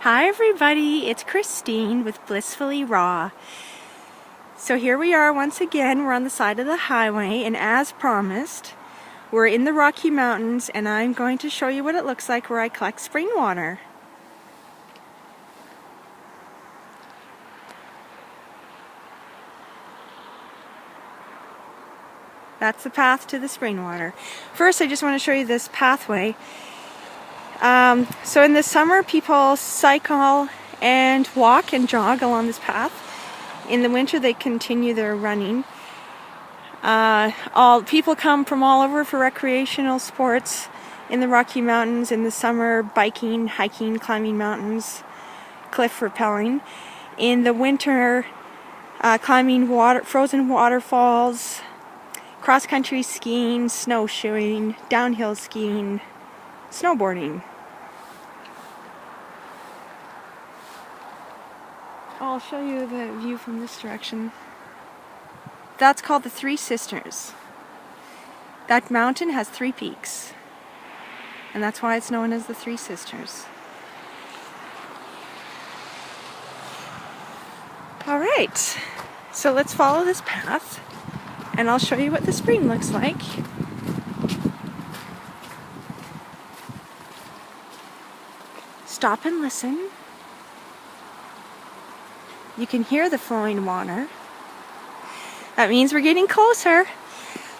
Hi everybody, it's Kristine with Blissfully Raw. So here we are once again, we're on the side of the highway, and as promised, we're in the Rocky Mountains, and I'm going to show you what it looks like where I collect spring water. That's the path to the spring water. First, I just want to show you this pathway. So in the summer, people cycle and walk and jog along this path. In the winter, they continue their running. People come from all over for recreational sports in the Rocky Mountains. In the summer, biking, hiking, climbing mountains, cliff rappelling. In the winter, climbing frozen waterfalls, cross-country skiing, snowshoeing, downhill skiing, snowboarding. I'll show you the view from this direction. That's called the Three Sisters. That mountain has 3 peaks, and that's why it's known as the Three Sisters. Alright, so let's follow this path, and I'll show you what the spring looks like. Stop and listen. You can hear the flowing water. That means we're getting closer.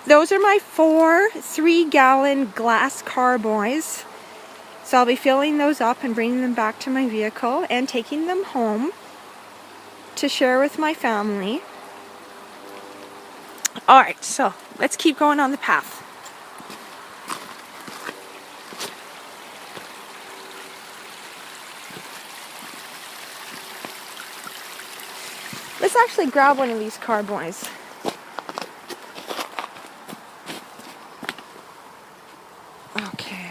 Those are my 4 3-gallon glass carboys. So I'll be filling those up and bringing them back to my vehicle and taking them home to share with my family. Alright, so let's keep going on the path. Let's actually grab one of these carboys. Okay.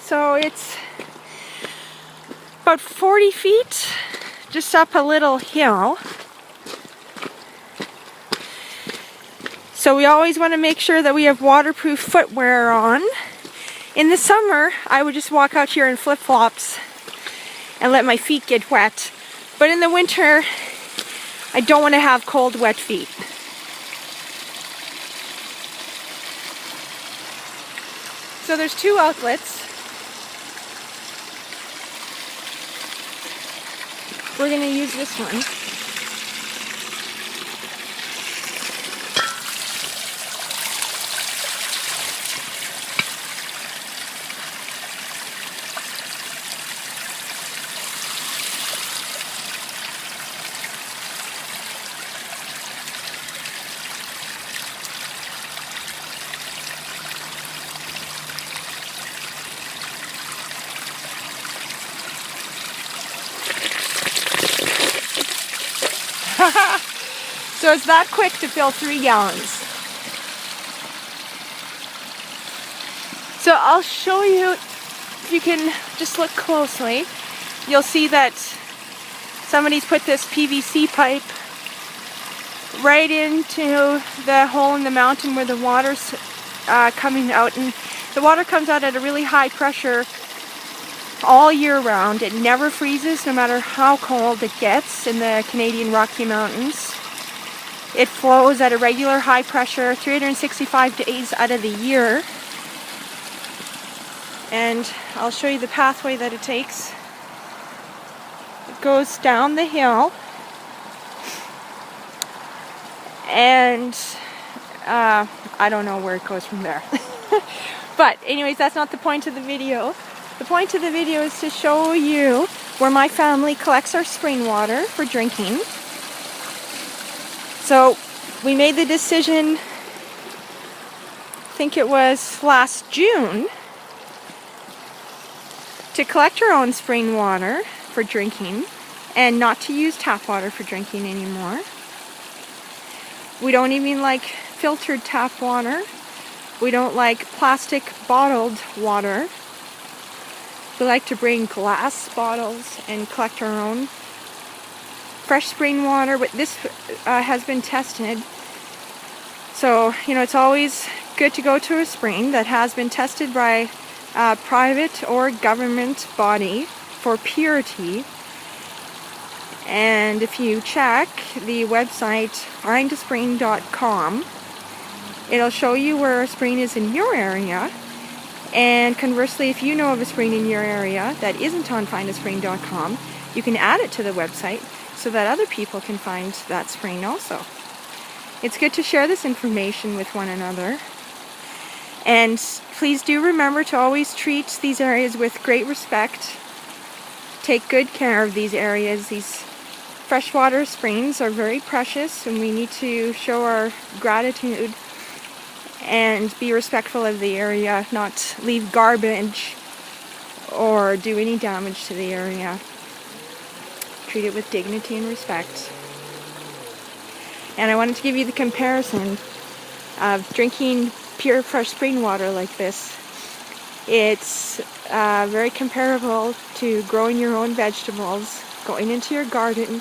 So it's about 40 feet. Just up a little hill. So we always want to make sure that we have waterproof footwear on. In the summer, I would just walk out here in flip-flops and let my feet get wet. But in the winter, I don't want to have cold, wet feet. So there's 2 outlets. We're going to use this one. So it's that quick to fill 3 gallons. So I'll show you, if you can just look closely, you'll see that somebody's put this PVC pipe right into the hole in the mountain where the water's coming out, and the water comes out at a really high pressure all year round. It never freezes, no matter how cold it gets in the Canadian Rocky Mountains. It flows at a regular high pressure 365 days out of the year. And I'll show you the pathway that it takes. It goes down the hill. And I don't know where it goes from there. But anyways, that's not the point of the video. The point of the video is to show you where my family collects our spring water for drinking. So we made the decision, I think it was last June, to collect our own spring water for drinking and not to use tap water for drinking anymore. We don't even like filtered tap water. We don't like plastic bottled water. We like to bring glass bottles and collect our own fresh spring water, but this has been tested. So, you know, it's always good to go to a spring that has been tested by a private or government body for purity. And if you check the website findaspring.com, it'll show you where a spring is in your area. And conversely, if you know of a spring in your area that isn't on findaspring.com, you can add it to the website so that other people can find that spring also. It's good to share this information with one another. And please do remember to always treat these areas with great respect. Take good care of these areas. These freshwater springs are very precious, and we need to show our gratitude and be respectful of the area, not leave garbage or do any damage to the area. Treat it with dignity and respect. And I wanted to give you the comparison of drinking pure fresh spring water like this. It's very comparable to growing your own vegetables, going into your garden,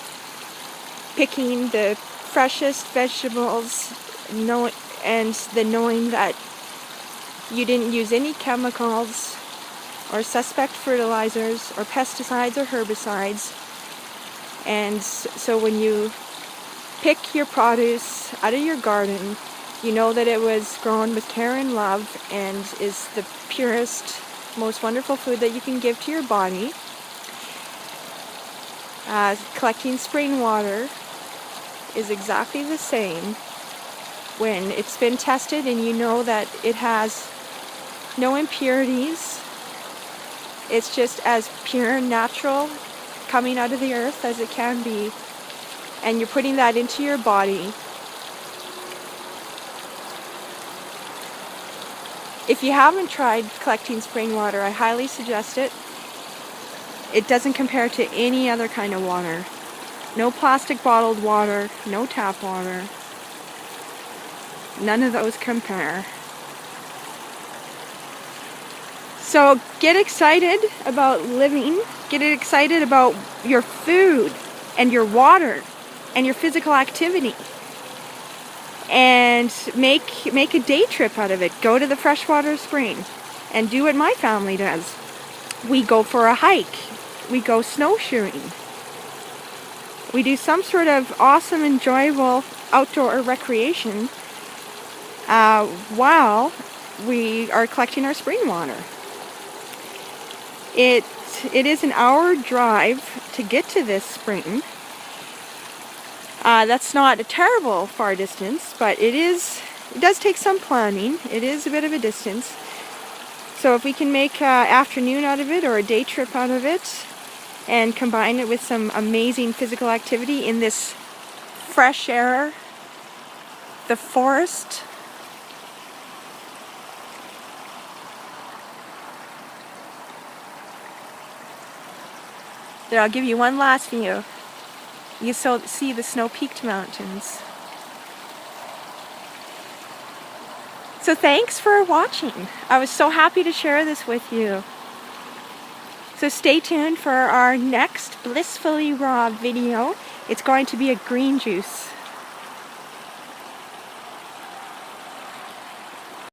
picking the freshest vegetables, and then knowing that you didn't use any chemicals or suspect fertilizers or pesticides or herbicides. And so when you pick your produce out of your garden, you know that it was grown with care and love and is the purest, most wonderful food that you can give to your body. Collecting spring water is exactly the same when it's been tested and you know that it has no impurities. It's just as pure, natural, coming out of the earth as it can be. And you're putting that into your body. If you haven't tried collecting spring water, I highly suggest it. It doesn't compare to any other kind of water. No plastic bottled water, no tap water. None of those compare. So get excited about living. Get excited about your food and your water and your physical activity. And make a day trip out of it. Go to the freshwater spring and do what my family does. We go for a hike. We go snowshoeing. We do some sort of awesome, enjoyable outdoor recreation while we are collecting our spring water. It is an hour drive to get to this spring. That's not a terrible far distance, but it does take some planning. It is a bit of a distance. So if we can make an afternoon out of it or a day trip out of it and combine it with some amazing physical activity in this fresh air, the forest, there, I'll give you one last view. You see the snow-peaked mountains. So thanks for watching. I was so happy to share this with you. So stay tuned for our next Blissfully Raw video. It's going to be a green juice.